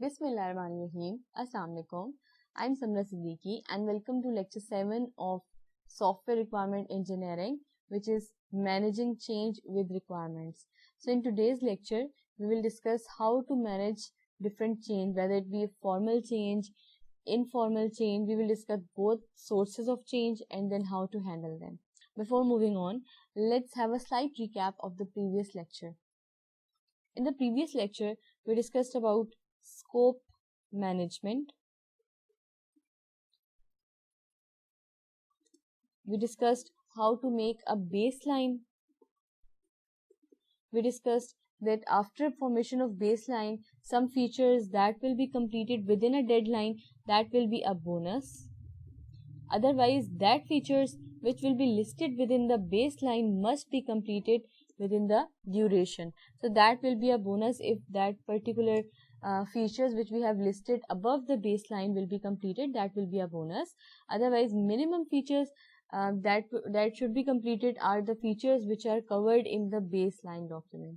Bismillahirrahmanirrahim. Assalamu alaikum. I'm Samra Siddiqui and welcome to lecture 7 of Software Requirement Engineering, which is Managing Change with Requirements. So in today's lecture, we will discuss how to manage different change, whether it be a formal change, informal change. We will discuss both sources of change and then how to handle them. Before moving on, let's have a slight recap of the previous lecture. In the previous lecture, we discussed about scope management. We discussed how to make a baseline. We discussed that after formation of baseline, some features that will be completed within a deadline, that will be a bonus. Otherwise, that features which will be listed within the baseline must be completed within the duration. So that will be a bonus if that particular features which we have listed above the baseline will be completed. That will be a bonus. Otherwise, minimum features that should be completed are the features which are covered in the baseline document.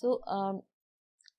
So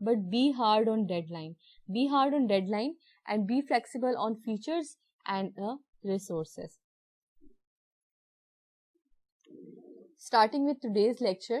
But be hard on deadline. Be hard on deadline and be flexible on features and resources. Starting with today's lecture,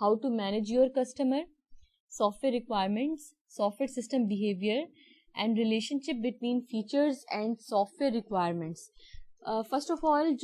how to manage your customer, software requirements, software system behavior and relationship between features and software requirements. First of all,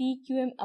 TQM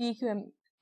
TQM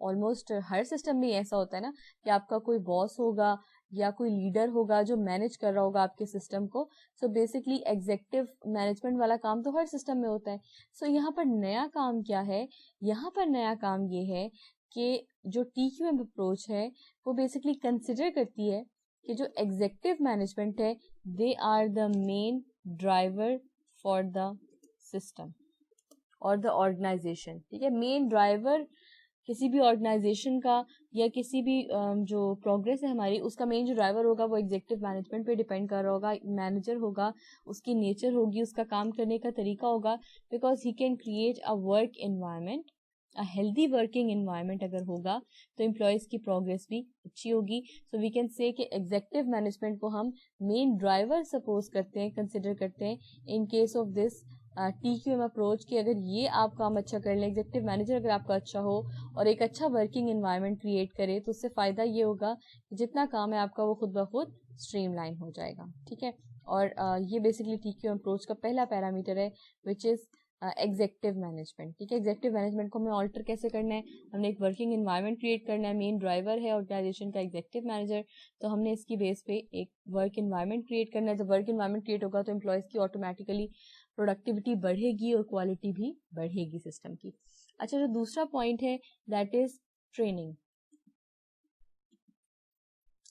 almost Hare system میں ایسا ہوتا ہے نا کہ آپ کا کوئی باس ہوگا یا کوئی لیڈر ہوگا جو مینج کر رہا ہوگا آپ کے سسٹم کو. سو بیسکلی ایگزیکٹو مینجمنٹ والا کام تو ہر سسٹم میں ہوتا ہے. سو یہاں پر نیا کام کیا ہے؟ یہاں پر نیا کام یہ ہے کہ جو TQM اپروچ ہے وہ بیسکلی کنسیڈر کرتی ہے کہ جو ایگزیکٹو مینجمنٹ ہے they are the main driver for the system اور دا آرگنائزیشن. ٹھیک ہے, مین ڈرائیور کسی بھی آرگنائزیشن کا یا کسی بھی جو پروگرس ہے ہماری, اس کا مین جو ڈرائیور ہوگا وہ ایگزیکٹو مینجمنٹ پہ ڈیپینڈ کر رہا ہوگا. مینیجر ہوگا, اس کی نیچر ہوگی, اس کا کام کرنے کا طریقہ ہوگا, because he can create a work environment, a healthy working environment اگر ہوگا تو امپلائیز کی پروگرس بھی اچھی ہوگی. سو وی کین سے کہ ایگزیکٹو مینجمنٹ کو ہم مین ڈرائیور سپوز کرتے ہیں, کنسیڈر کرتے ہیں in case of this TQM approach, کہ اگر یہ آپ کام اچھا کر لیں, ایگزیکٹو مینیجر اگر آپ کا اچھا ہو اور ایک اچھا ورکنگ انوائرمنٹ کریٹ کرے تو اس سے فائدہ یہ ہوگا کہ جتنا کام ہے آپ کا وہ خود بخود اسٹریم لائن ہو جائے گا. ٹھیک ہے, اور یہ بیسکلی TQM اپروچ کا پہلا پیرامیٹر ہے وچ از ایگزیکٹو مینجمنٹ. ٹھیک ہے, ایگزیکٹو مینجمنٹ کو ہمیں آلٹر کیسے کرنا ہے؟ ہم نے ایک ورکنگ انوائرمنٹ کریٹ کرنا ہے, مین ڈرائیور ہے آرگنائزیشن کا ایگزیکٹو مینیجر, تو ہم نے اس کی بیس پہ ایک ورک انوائرمنٹ کریٹ کرنا ہے. جب ورک انوائرمنٹ کریٹ ہوگا تو امپلائیز کی آٹومیٹیکلی پروڈکٹیوٹی بڑھے گی اور کوالٹی بھی بڑھے گی سسٹم کی. اچھا, جو دوسرا پوائنٹ ہے that is training.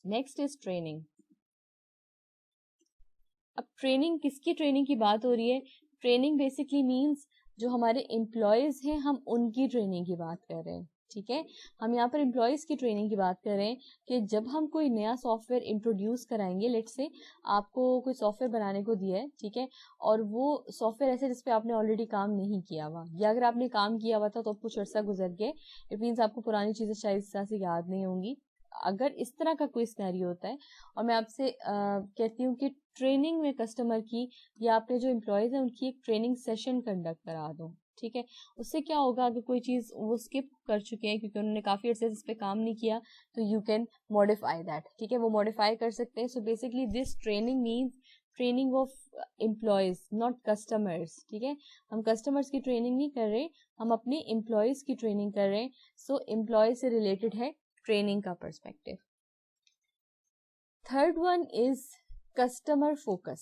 Next is training. اب ٹریننگ, کس کی ٹریننگ کی بات ہو رہی ہے؟ ٹریننگ بیسکلی مینس جو ہمارے امپلائیز ہیں ہم ان کی ٹریننگ کی بات کر رہے ہیں. ٹھیک ہے, ہم یہاں پر امپلائیز کی ٹریننگ کی بات کر رہے ہیں کہ جب ہم کوئی نیا سافٹ ویئر انٹروڈیوس کرائیں گے, لیٹ سے آپ کو کوئی سافٹ ویئر بنانے کو دیا ہے, ٹھیک ہے, اور وہ سافٹ ویئر ایسے جس پہ آپ نے آلریڈی کام نہیں کیا ہوا, یا اگر آپ نے کام کیا ہوا تھا تو اب کچھ عرصہ گزر گئے, اٹ مینس آپ کو پرانی چیزیں شاید اس طرح سے یاد نہیں ہوں گی. اگر اس طرح کا کوئی سینیریو ہوتا ہے اور میں آپ سے کہتی ہوں کہ ٹریننگ میں کسٹمر کی یا آپ نے جو امپلائیز ہیں ان کی ایک ٹریننگ سیشن کنڈکٹ کرا دو, ٹھیک ہے, اس سے کیا ہوگا اگر کوئی چیز وہ اسکپ کر چکے ہیں کیونکہ انہوں نے کافی عرصے سے اس پہ کام نہیں کیا تو یو کین ماڈیفائی دیٹ. ٹھیک ہے, وہ ماڈیفائی کر سکتے ہیں. So basically this training means training of employees not customers. ٹھیک ہے, ہم کسٹمرس کی ٹریننگ نہیں کر رہے, ہم اپنے امپلائیز کی ٹریننگ کر رہے ہیں. سو امپلائیز سے ریلیٹڈ ہے ٹریننگ کا perspective. Third one is customer focus.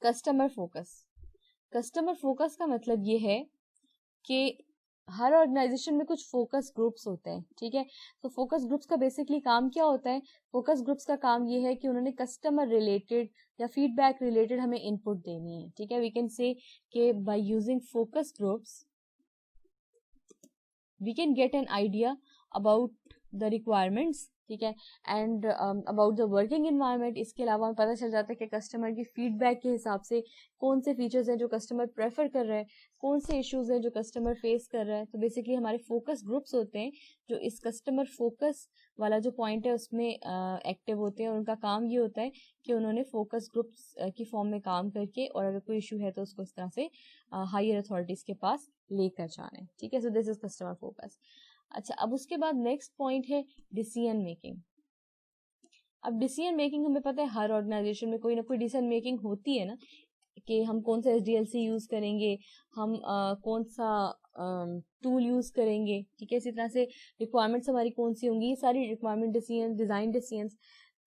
Customer focus, customer focus کا مطلب یہ ہے کہ ہر آرگنائزیشن میں کچھ فوکس گروپس ہوتے ہیں. ٹھیک ہے, تو فوکس گروپس کا بیسکلی کام کیا ہوتا ہے؟ فوکس گروپس کا کام یہ ہے کہ انہوں نے کسٹمر ریلیٹڈ یا فیڈ بیک ریلیٹڈ ہمیں ان پٹ دینی ہے. ٹھیک ہے, وی کین سے کہ by using focus groups we can get an idea about the requirements. ٹھیک ہے, and about the working environment. اس کے علاوہ ہمیں پتہ چل جاتا ہے کہ کسٹمر کی فیڈ بیک کے حساب سے کون سے فیچرز ہیں جو کسٹمر پریفر کر رہے ہیں, کون سے ایشوز ہیں جو کسٹمر فیس کر رہا ہے. تو بیسکلی ہمارے فوکس گروپس ہوتے ہیں جو اس کسٹمر فوکس والا جو پوائنٹ ہے اس میں ایکٹیو ہوتے ہیں, اور ان کا کام یہ ہوتا ہے کہ انہوں نے فوکس گروپس کی فارم میں کام کر کے اور اگر کوئی ایشو ہے تو اس کو اس طرح سے ہائر اتھارٹیز کے پاس لے کر جانا ہے. ٹھیک ہے, سو دس از کسٹمر فوکس. اچھا, اب اس کے بعد نیکسٹ پوائنٹ ہے ڈیسیژن میکنگ. اب ڈیسیژن میکنگ ہمیں پتہ ہے ہر آرگنائزیشن میں کوئی نہ کوئی ڈیسیژن میکنگ ہوتی ہے نا, کہ ہم کون سا SDLC یوز کریں گے, ہم کون سا ٹول یوز کریں گے. ٹھیک ہے, اسی طرح سے ریکوائرمنٹس ہماری کون سی ہوں گی, یہ ساری ریکوائرمنٹ ڈیسیژن, ڈیزائن ڈیسیژنس.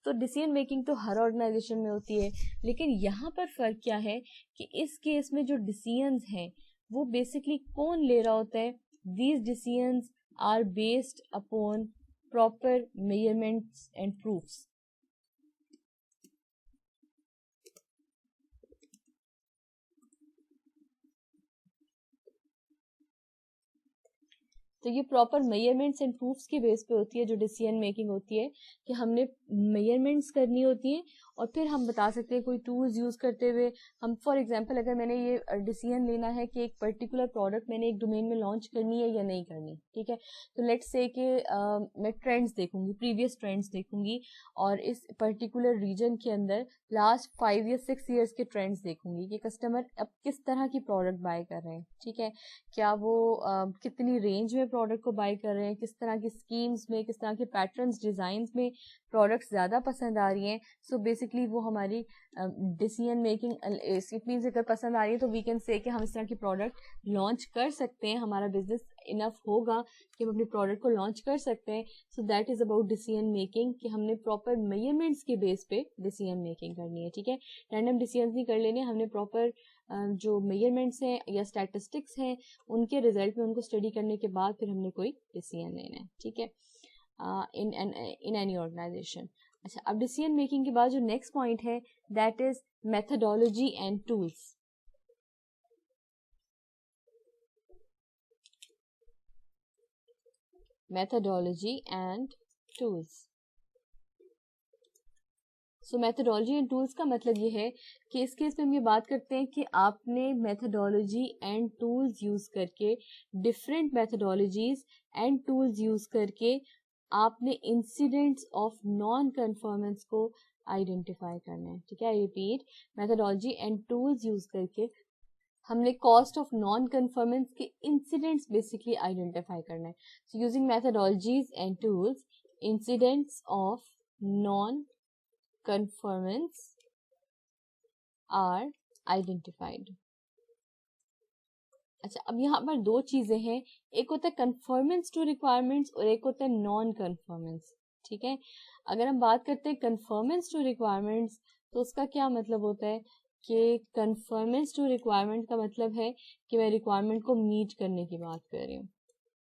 تو ڈیسیژن میکنگ تو ہر آرگنائزیشن میں ہوتی ہے, لیکن یہاں پر فرق کیا ہے کہ اس کیس میں جو ڈیسیژنز ہیں وہ بیسکلی کون لے رہا ہوتا ہے؟ These decisions are based upon proper measurements and proofs. تو یہ پراپر میئرمنٹس اینڈ پروفس کی بیس پہ ہوتی ہے جو ڈیسیژن میکنگ ہوتی ہے, کہ ہم نے میئرمنٹس کرنی ہوتی ہیں اور پھر ہم بتا سکتے ہیں کوئی ٹولز یوز کرتے ہوئے. ہم فار ایگزامپل اگر میں نے یہ ڈیسیژن لینا ہے کہ ایک پرٹیکولر پروڈکٹ میں نے ایک ڈومین میں لانچ کرنی ہے یا نہیں کرنی. ٹھیک ہے, تو لیٹس سے کہ میں ٹرینڈس دیکھوں گی, پریویس ٹرینڈس دیکھوں گی, اور اس پرٹیکولر ریجن کے اندر لاسٹ 5 یا 6 ایئرس کے ٹرینڈس دیکھوں گی کہ کسٹمر اب کس طرح کی پروڈکٹ بائی کر رہے ہیں. ٹھیک ہے, کیا وہ کتنی رینج میں پروڈکٹ کو بائی کر رہے ہیں, کس طرح کی اسکیمس میں, کس طرح کے پیٹرنس ڈیزائنس میں پروڈکٹس زیادہ پسند آ رہی ہیں. سو بیسکلی وہ ہماری ڈیسیژن میکنگ, اٹ مینس اگر پسند آ رہی ہے تو وی کین سے کہ ہم اس طرح کی پروڈکٹ لانچ کر سکتے ہیں, ہمارا بزنس انف ہوگا کہ ہم اپنے پروڈکٹ کو لانچ کر سکتے ہیں. سو that is about decision making, کہ ہم نے پراپر میجرمنٹس کے بیس پہ ڈیسیژن میکنگ کرنی ہے. ٹھیک ہے, رینڈم ڈیسیژنس نہیں کر لینے, ہم نے پراپر جو میجرمنٹس ہیں یا اسٹیٹسٹکس ہیں ان کے ریزلٹ میں ان کو اسٹڈی کرنے کے بعد پھر ہم نے کوئی ڈیسیژن لینا ہے. ٹھیک ہے, ان اینی آرگنائزیشن. اچھا, اب ڈیسیژن میکنگ کے بعد جو نیکسٹ پوائنٹ ہے that is methodology and tools. Methodology and tools. So methodology and tools کا مطلب یہ ہے کہ اس کیس میں ہم یہ بات کرتے ہیں کہ آپ نے میتھڈالوجی اینڈ ٹولز یوز کر کے, different methodologies and tools use کر کے آپ نے انسیڈنٹس آف نان کنفرمنس کو آئیڈینٹیفائی کرنا ہے. ٹھیک ہے, I repeat, methodology and tools use کر کے ہم نے کاسٹ آف نان کنفرمنس کے انسیڈنٹس بیسکلی آئیڈینٹیفائی کرنا ہے. So using methodologies and tools, incidents of naan conformance are identified. اچھا, اب یہاں پر دو چیزیں ہیں, ایک ہوتا ہے کنفرمنس ٹو ریکوائرمنٹس اور ایک ہوتا ہے نان کنفرمنس. ٹھیک ہے, اگر ہم بات کرتے ہیں کنفرمنس ٹو ریکوائرمنٹس تو اس کا کیا مطلب ہوتا ہے کہ کنفرمنس ٹو ریکوائرمنٹ کا مطلب ہے کہ میں ریکوائرمنٹ کو میٹ کرنے کی بات کر رہی ہوں.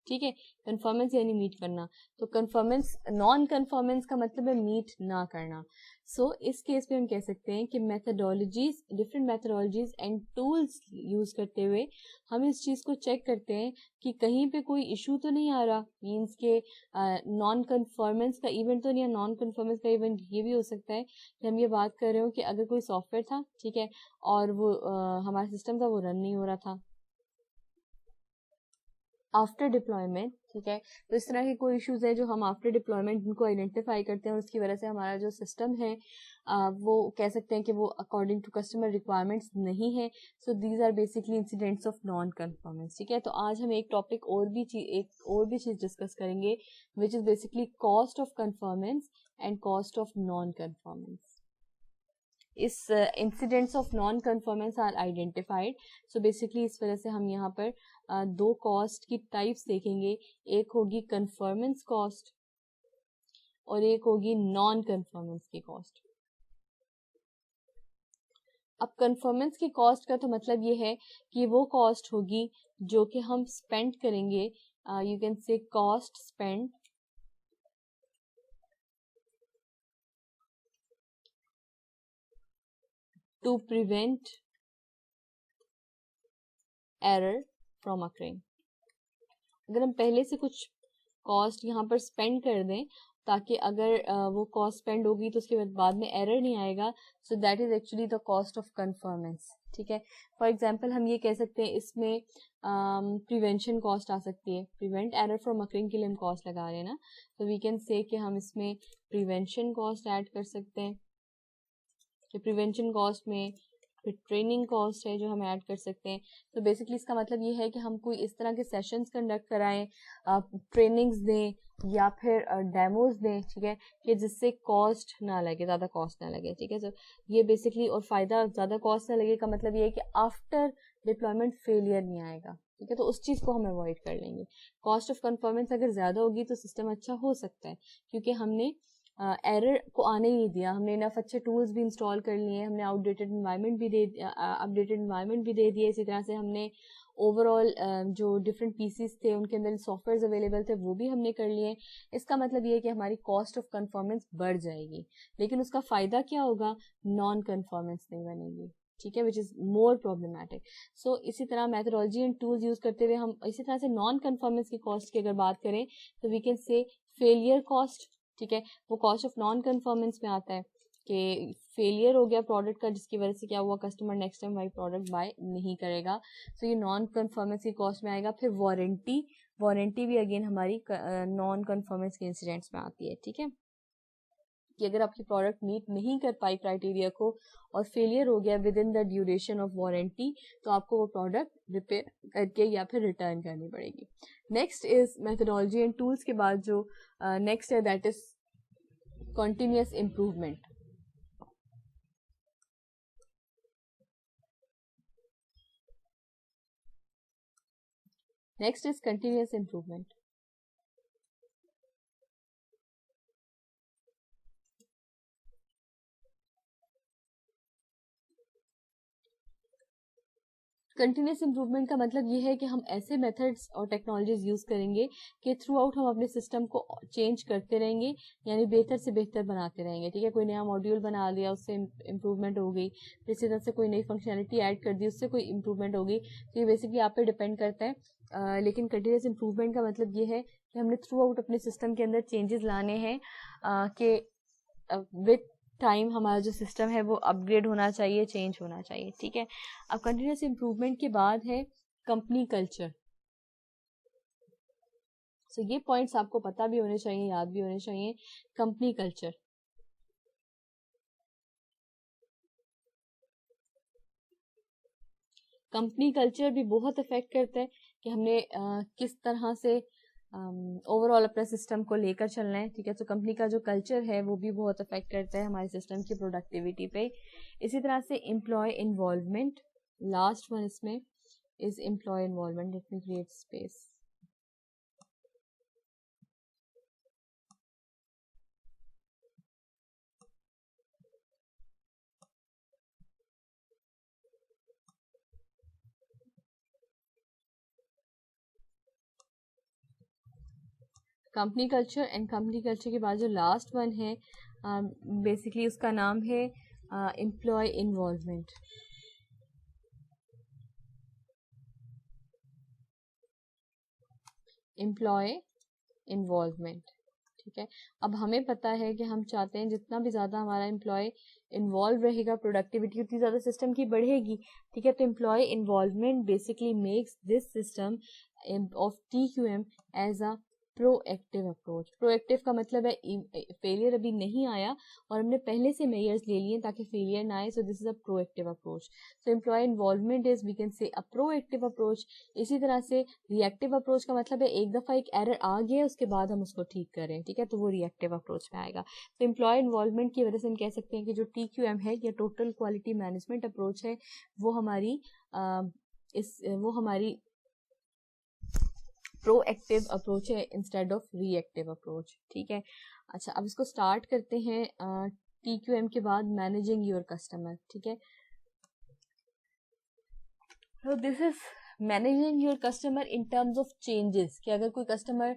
ٹھیک ہے, کنفرمنس یعنی میٹ کرنا, تو کنفرمنس, نان کنفرمنس کا مطلب ہے میٹ نہ کرنا. سو اس کیس میں ہم کہہ سکتے ہیں کہ methodologies, different methodologies and tools use کرتے ہوئے ہم اس چیز کو چیک کرتے ہیں کہ کہیں پہ کوئی ایشو تو نہیں آ رہا, مینس کہ نان کنفرمنس کا ایونٹ تو نہیں ہے. نان کنفرمنس کا ایونٹ یہ بھی ہو سکتا ہے کہ ہم یہ بات کر رہے ہوں کہ اگر کوئی سافٹ ویئر تھا, ٹھیک ہے, اور وہ ہمارا سسٹم تھا وہ رن نہیں ہو رہا تھا آفٹر ڈپلائمنٹ. ٹھیک ہے, تو اس طرح کے کوئی ایشوز ہیں جو ہم آفٹر ڈپلائمنٹ ان کو آئیڈینٹیفائی کرتے ہیں اور اس کی وجہ سے ہمارا جو سسٹم ہے وہ کہہ سکتے ہیں کہ وہ اکارڈنگ ٹو کسٹمر ریکوائرمنٹس نہیں ہے. So these are basically incidents of non conformance. ٹھیک ہے, تو آج ہم ایک ٹاپک اور بھی چیز ڈسکس کریں گے which is basically cost of conformance and cost of non conformance. اس incidents of non conformance are identified. So basically اس وجہ سے ہم یہاں پر دو کاسٹ کی ٹائپس دیکھیں گے, ایک ہوگی کنفرمنس کاسٹ اور ایک ہوگی نان کنفرمنس کی کاسٹ. اب کنفرمنس کی کاسٹ کا تو مطلب یہ ہے کہ وہ کاسٹ ہوگی جو کہ ہم اسپینڈ کریں گے, you can say cost spend to prevent error from occurring. اگر ہم پہلے سے کچھ کاسٹ یہاں پر اسپینڈ کر دیں تاکہ اگر وہ کاسٹ اسپینڈ ہوگی تو اس کے بعد میں ایرر نہیں آئے گا, so that is actually the cost of conformance. ٹھیک ہے, فار ایگزامپل ہم یہ کہہ سکتے ہیں اس میں پریونشن کاسٹ آ سکتی ہے, پریونٹ ایرر فرام اکرنگ کے لیے ہم کاسٹ لگا رہے ہیں نا, تو وی کین سے کہ ہم اس میں پریونشن کاسٹ ایڈ کر سکتے ہیں, کہ پریونشن کاسٹ میں پھر ٹریننگ کاسٹ ہے جو ہم ایڈ کر سکتے ہیں. تو بیسکلی اس کا مطلب یہ ہے کہ ہم کوئی اس طرح کے سیشنز کنڈکٹ کرائیں, ٹریننگز دیں یا پھر ڈیموز دیں, ٹھیک ہے, کہ جس سے کاسٹ نہ لگے, زیادہ کاسٹ نہ لگے. ٹھیک ہے, سر یہ بیسکلی, اور فائدہ زیادہ کاسٹ نہ لگے کا مطلب یہ ہے کہ آفٹر ڈپلائمنٹ فیلئر نہیں آئے گا. ٹھیک ہے, تو اس چیز کو ہم اوائڈ کر لیں گے. کاسٹ آف کنفرمنس اگر زیادہ ہوگی تو سسٹم اچھا ہو سکتا ہے کیونکہ ہم نے ایرر کو آنے ہی نہیں دیا, ہم نے انف اچھے ٹولز بھی انسٹال کر لیے, ہم نے اپ ڈیٹڈ انوائرمنٹ بھی دے دیے. اسی طرح سے ہم نے اوور آل جو ڈفرینٹ پیسز تھے ان کے اندر سافٹ ویئرز اویلیبل تھے وہ بھی ہم نے کر لیے. اس کا مطلب یہ ہے کہ ہماری کاسٹ آف کنفرمنس بڑھ جائے گی, لیکن اس کا فائدہ کیا ہوگا, نان کنفرمنس نہیں بنے گی. ٹھیک ہے, وچ از مور پرابلمٹک. سو اسی طرح میتھڈالوجی اینڈ ٹولز یوز کرتے ہوئے ہم اسی طرح سے نان کنفرمنس کی کاسٹ کی اگر بات کریں تو we can say failure cost. ٹھیک ہے, وہ کاسٹ آف نان کنفرمنس میں آتا ہے کہ فیلئر ہو گیا پروڈکٹ کا, جس کی وجہ سے کیا ہوا, کسٹمر نیکسٹ ٹائم وہی پروڈکٹ بائی نہیں کرے گا. سو یہ نان کنفرمنس کی کاسٹ میں آئے گا. پھر وارنٹی بھی اگین ہماری نان کنفرمنس کے انسیڈنٹس میں آتی ہے. ٹھیک ہے, کہ اگر آپ کی پروڈکٹ میٹ نہیں کر پائی کرائٹیریا کو اور فیلئر ہو گیا with in the duration of warranty, تو آپ کو وہ پروڈکٹ ریپیئر کر کے یا پھر ریٹرن کرنی پڑے گی. Next is methodology and tools کے بعد جو نیکسٹ ہے that is continuous improvement. Next is continuous improvement. Continuous improvement کا مطلب یہ ہے کہ ہم ایسے میتھڈس اور ٹیکنالوجیز یوز کریں گے کہ تھرو آؤٹ ہم اپنے سسٹم کو چینج کرتے رہیں گے, یعنی بہتر سے بہتر بناتے رہیں گے. ٹھیک ہے, کوئی نیا ماڈیول بنا لیا, اس سے امپروومنٹ ہو گئی, پھر اسی طرح سے کوئی نئی فنکشنلٹی ایڈ کر دی, اس سے کوئی امپروومنٹ ہوگی. تو یہ بیسکلی آپ پہ ڈپینڈ کرتا ہے. لیکن کنٹینیوس امپروومنٹ کا مطلب یہ ہے کہ ہم نے تھرو آؤٹ اپنے سسٹم کے اندر چینجز لانے ہیں کہ وتھ ٹائم ہمارا جو سسٹم ہے وہ اپ گریڈ ہونا چاہیے, چینج ہونا چاہیے. ٹھیک ہے, اب کنٹینیوس امپروومنٹ کے بعد ہے کمپنی کلچر. سو یہ پوائنٹس آپ کو پتہ بھی ہونے چاہیے, یاد بھی ہونے چاہیے. کمپنی کلچر, کمپنی کلچر بھی بہت افیکٹ کرتا ہے کہ ہم نے کس طرح سے اوور آل اپنے سسٹم کو لے کر چلنا ہے. ٹھیک ہے, تو کمپنی کا جو کلچر ہے وہ بھی بہت افیکٹ کرتا ہے ہمارے سسٹم کی پروڈکٹیوٹی پہ. اسی طرح سے امپلائی انوالومنٹ, لاسٹ ون اس میں is employee involvement. Let me create space. Company culture and company culture کے بعد جو لاسٹ ون ہے بیسکلی اس کا نام ہے امپلائی انوالومنٹ. Employee involvement. ٹھیک ہے, اب ہمیں پتہ ہے کہ ہم چاہتے ہیں جتنا بھی زیادہ ہمارا امپلائی انوالو رہے گا, پروڈکٹیوٹی اتنی زیادہ سسٹم کی بڑھے گی. ٹھیک ہے, تو employee involvement basically makes this system of TQM as a proactive approach. Proactive کا مطلب ہے فیلئر ابھی نہیں آیا اور ہم نے پہلے سے میئرز لے لیے تاکہ فیلئر نہ آئے. So this is a proactive approach. So employee involvement is we can say a proactive approach. اسی طرح سے ری ایکٹیو اپروچ کا مطلب ہے ایک دفعہ ایک ایرر آ گیا اس کے بعد ہم اس کو ٹھیک کریں. ٹھیک ہے, تو وہ ری ایکٹیو اپروچ میں آئے گا. تو امپلائی انوالومنٹ کی وجہ سے ہم کہہ سکتے ہیں کہ جو TQM ہے یا ٹوٹل کوالٹی مینجمنٹ اپروچ ہے وہ ہماری پرو ایکٹیو اپروچ ہے instead of reactive approach. ٹھیک ہے, اچھا اب اس کو اسٹارٹ کرتے ہیں TQM کے بعد مینیجنگ یور کسٹمر. ٹھیک ہے, so this is managing your customer in terms of changes. کہ اگر کوئی کسٹمر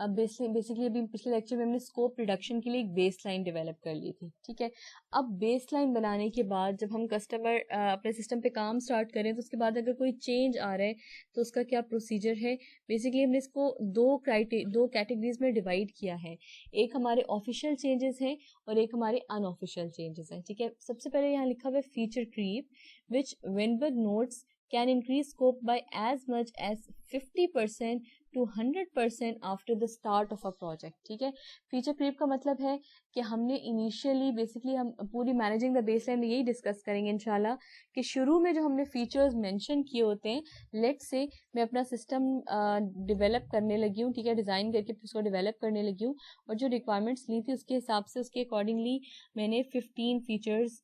بیسکلی ابھی پچھلے لیکچر میں ہم نے اسکوپ ریڈکشن کے لیے ایک بیس لائن ڈیولپ کر لی تھی. ٹھیک ہے, اب بیس لائن بنانے کے بعد جب ہم کسٹمر اپنے سسٹم پہ کام اسٹارٹ کریں تو اس کے بعد اگر کوئی چینج آ رہا ہے تو اس کا کیا پروسیجر ہے. بیسکلی ہم نے اس کو دو کیٹیگریز میں ڈیوائڈ کیا ہے. ایک ہمارے آفیشیل چینجز ہیں اور ایک ہمارے ان آفیشیل چینجز ہیں. ٹھیک ہے, سب سے پہلے یہاں لکھا ہوا ہے feature creep which Weinberg notes can increase scope by as much as 50% to 100% after the start of a project. ٹھیک ہے, فیچر کریپ کا مطلب ہے کہ ہم نے انیشیلی بیسکلی ہم پوری مینیجنگ دا بیس لائن میں یہی ڈسکس کریں گے انشاءاللہ کہ شروع میں جو ہم نے فیچرز مینشن کیے ہوتے ہیں, لیٹ سے میں اپنا سسٹم ڈیولپ کرنے لگی ہوں. ٹھیک ہے, ڈیزائن کر کے اس کو ڈیولپ کرنے لگی ہوں اور جو ریکوائرمنٹس لی تھی اس کے حساب سے اس کے اکارڈنگلی میں نے 15 فیچرز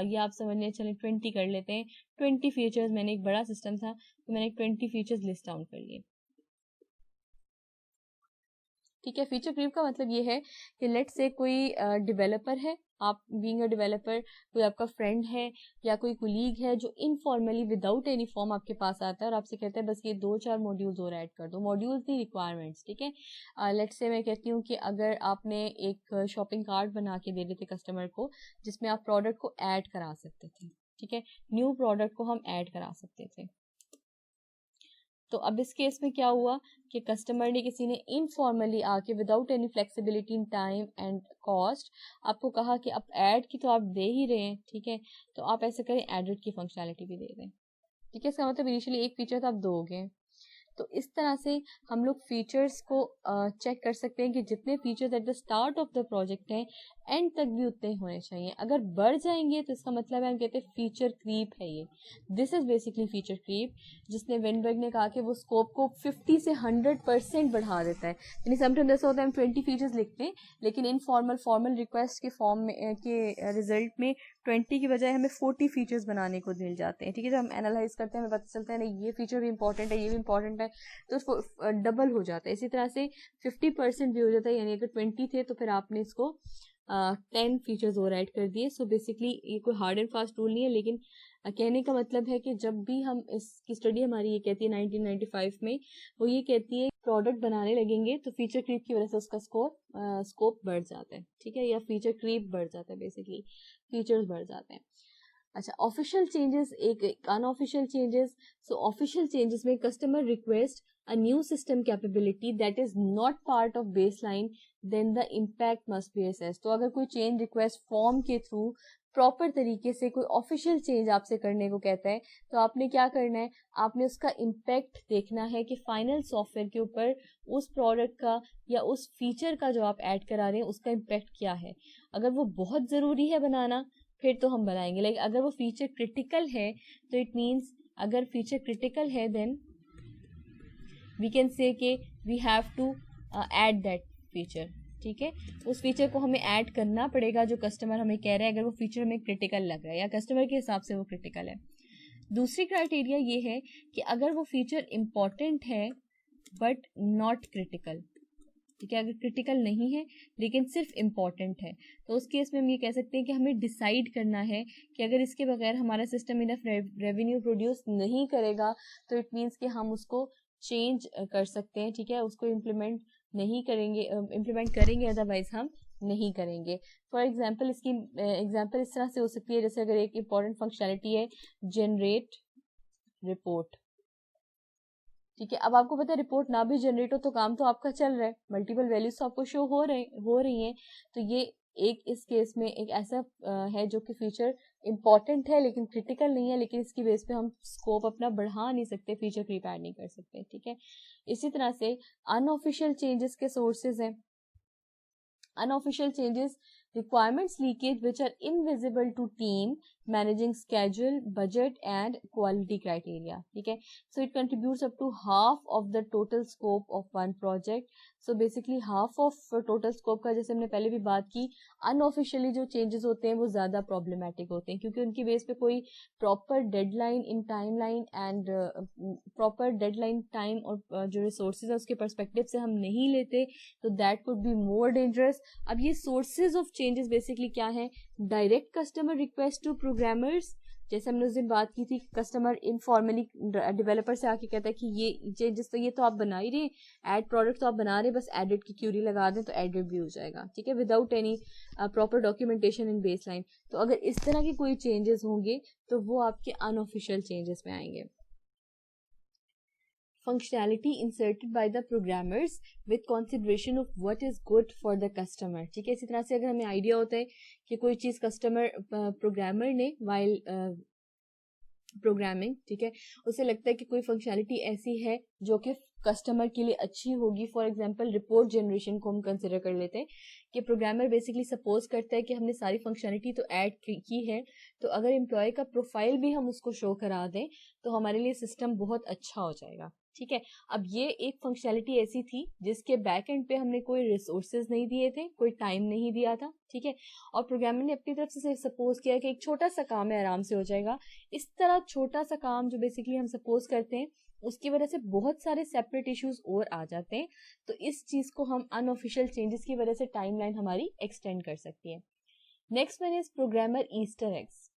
یا آپ سمجھنے چلیں 20 کر لیتے ہیں. 20 فیچرز میں نے ایک بڑا سسٹم تھا تو میں نے 20 فیچرز لسٹ ڈاؤن کر لیے. ٹھیک ہے, فیچر کریپ کا مطلب یہ ہے کہ لیٹ سے کوئی ڈیولپر ہے, آپ بینگ اے ڈیولپر کوئی آپ کا فرینڈ ہے یا کوئی کولیگ ہے جو انفارملی وداؤٹ اینی فارم آپ کے پاس آتا ہے اور آپ سے کہتا ہے بس یہ 2-4 ماڈیولز اور ایڈ کر دو. ماڈیولز نہیں, ریکوائرمنٹس. ٹھیک ہے, لیٹ سے میں کہتی ہوں کہ اگر آپ نے ایک شاپنگ کارٹ بنا کے دے دیتے کسٹمر کو جس میں آپ پروڈکٹ کو ایڈ کرا سکتے تھے. ٹھیک ہے, نیو پروڈکٹ کو ہم ایڈ کرا سکتے تھے. تو اب اس کیس میں کیا ہوا کہ کسٹمر نے کسی نے انفارملی آ کے without any flexibility in time and cost آپ کو کہا کہ آپ ایڈ کی تو آپ دے ہی رہے ہیں. ٹھیک ہے, تو آپ ایسے کریں ایڈٹ کی فنکشنالٹی بھی دے دیں. ٹھیک ہے, اس کا مطلب انیشلی ایک فیچر تھا, آپ 2 ہو گئے. تو اس طرح سے ہم لوگ فیچرس کو چیک کر سکتے ہیں کہ جتنے features at the start of the project ہیں اینڈ تک بھی اتنے ہونے چاہیے. اگر بڑھ جائیں گے تو اس کا مطلب ہے ہم کہتے ہیں فیچر کریپ ہے. یہ دس از بیسکلی فیچر کریپ, جس نے وینبرگ نے کہا کہ وہ اسکوپ کو 50 سے 100% بڑھا دیتا ہے. یعنی سم ٹائم ایسا ہوتا ہے ہم 20 فیچرز لکھتے ہیں لیکن فارمل ریکویسٹ کے فارم میں کے ریزلٹ میں 20 کی بجائے ہمیں 40 فیچرز بنانے کو مل جاتے ہیں. ٹھیک ہے, جب ہم اینالائز کرتے ہیں ہمیں پتہ چلتا ہے نہیں یہ فیچر بھی امپورٹنٹ ہے, یہ بھی امپورٹنٹ ہے, تو اس کو ڈبل ہو جاتا ہے. اسی طرح سے 50% بھی ہو جاتا ہے, یعنی اگر 20 تھے تو پھر آپ نے اس کو 10 فیچرز اور ایڈ کر دیے. سو بیسکلی یہ کوئی ہارڈ اینڈ فاسٹ رول نہیں ہے, لیکن کہنے کا مطلب ہے کہ جب بھی ہم اس کی اسٹڈی ہماری یہ کہتی ہے 1995 میں, وہ یہ کہتی ہے پروڈکٹ بنانے لگیں گے تو فیچر کریپ کی وجہ سے اس کا اسکوپ بڑھ جاتا ہے. ٹھیک ہے, یا فیچر کریپ بڑھ جاتا ہے, بیسکلی فیچرز بڑھ جاتے ہیں. اچھا, آفیشیل چینجز, ایک ان آفیشیل چینجز. سو آفیشیل چینجز میں customer request a new system capability that is not part of baseline, then the impact must be assessed. تو اگر کوئی چینج ریکویسٹ فارم کے تھرو پراپر طریقے سے کوئی آفیشیل چینج آپ سے کرنے کو کہتا ہے تو آپ نے کیا کرنا ہے, آپ نے اس کا امپیکٹ دیکھنا ہے کہ فائنل سافٹ ویئر کے اوپر اس پروڈکٹ کا یا اس فیچر کا جو آپ ایڈ کرا رہے ہیں اس کا امپیکٹ کیا ہے. اگر وہ بہت ضروری ہے بنانا پھر تو ہم بنائیں گے, لیکن اگر وہ فیچر کرٹیکل ہے تو اٹ مینس اگر فیچر کرٹیکل ہے دین وی کین سے کہ we have to add that feature. ٹھیک ہے, اس فیچر کو ہمیں ایڈ کرنا پڑے گا جو کسٹمر ہمیں کہہ رہا ہے, اگر وہ فیچر ہمیں کرٹیکل لگ رہا ہے یا کسٹمر کے حساب سے وہ کرٹیکل ہے. دوسری کرائٹیریا یہ ہے کہ اگر وہ فیچر امپورٹنٹ ہے بٹ ناٹ کرٹیکل. ٹھیک ہے, اگر کرٹیکل نہیں ہے لیکن صرف امپورٹنٹ ہے تو اس کیس میں ہم یہ کہہ سکتے ہیں کہ ہمیں ڈیسائیڈ کرنا ہے کہ اگر اس کے بغیر ہمارا سسٹم انف ریونیو پروڈیوس نہیں کرے گا تو اٹ مینس کہ ہم اس کو چینج کر سکتے ہیں. ٹھیک ہے, اس کو امپلیمنٹ کریں گے ادروائز ہم نہیں کریں گے. فار ایگزامپل اس کی ایگزامپل اس طرح سے ہو سکتی ہے, جیسے اگر ایک امپورٹنٹ فنکشنلٹی ہے جنریٹ رپورٹ. ٹھیک ہے, اب آپ کو پتا ہے رپورٹ نہ بھی جنریٹ ہو تو کام تو آپ کا چل رہا ہے, ملٹیپل ویلیوز تو آپ کو شو ہو رہی ہیں, تو یہ ایک اس کیس میں ایک ایسا ہے جو کہ فیچر امپورٹنٹ ہے لیکن کرٹیکل نہیں ہے, لیکن اس کی بیس پہ ہم اسکوپ اپنا بڑھا نہیں سکتے, فیچر کریپ ایڈ نہیں کر سکتے. ٹھیک ہے, اسی طرح سے ان آفیشیل چینجز کے سورسز ہیں. Unofficial changes requirements leakage which are invisible to team managing schedule, budget and quality criteria. ٹھیک ہے, so it contributes up to half of the total scope of one project. So basically half of total scope کا, جیسے ہم نے پہلے بھی بات کی, unofficially جو changes ہوتے ہیں وہ زیادہ problematic ہوتے ہیں کیونکہ ان کی بیس پہ کوئی proper deadline in timeline and proper deadline time اور جو resources ہے اس کے perspective سے ہم نہیں لیتے تو that could be more dangerous. اب یہ sources of changes بیسکلی کیا ہے, direct customer request to programmers, جیسے ہم نے اس دن بات کی تھی, کسٹمر انفارملی ڈیولپر سے آ کے کہتا ہے کہ یہ چینجز تو یہ تو آپ بنا ہی رہے ہیں, ایڈ پروڈکٹ تو آپ بنا رہے ہیں, بس ایڈٹ کی کیوری لگا دیں تو ایڈٹ بھی ہو جائے گا. ٹھیک ہے, وداؤٹ اینی پراپر ڈاکیومنٹیشن ان بیس لائن. تو اگر اس طرح کے کوئی چینجز ہوں گے تو وہ آپ کے ان آفیشیل چینجز میں آئیں گے. functionality inserted by the programmers with consideration of what is good for the customer. ٹھیک ہے, اسی طرح سے اگر ہمیں آئیڈیا ہوتا ہے کہ کوئی چیز پروگرامر نے while پروگرامنگ, ٹھیک ہے, اسے لگتا ہے کہ کوئی فنکشنلٹی ایسی ہے جو کہ کسٹمر کے لیے اچھی ہوگی. فار ایگزامپل رپورٹ جنریشن کو ہم کنسیڈر کر لیتے ہیں کہ پروگرامر بیسکلی سپوز کرتا ہے کہ ہم نے ساری فنکشنلٹی تو ایڈ کی ہے, تو اگر امپلائی کا پروفائل بھی ہم اس کو شو کرا دیں تو ہمارے لیے سسٹم بہت اچھا ہو جائے گا. ٹھیک ہے, اب یہ ایک فنکشنلٹی ایسی تھی جس کے بیک اینڈ پہ ہم نے کوئی ریسورسز نہیں دیے تھے, کوئی ٹائم نہیں دیا تھا. ٹھیک ہے, اور پروگرامر نے اپنی طرف سے سپوز کیا کہ ایک چھوٹا سا کام ہے آرام سے ہو جائے گا. اس طرح چھوٹا سا کام جو بیسکلی ہم سپوز کرتے ہیں اس کی وجہ سے بہت سارے سیپریٹ ایشوز اور آ جاتے ہیں, تو اس چیز کو ہم ان آفیشیل چینجز کی وجہ سے ٹائم لائن ہماری ایکسٹینڈ کر سکتی ہے. Next one is programmer Easter eggs.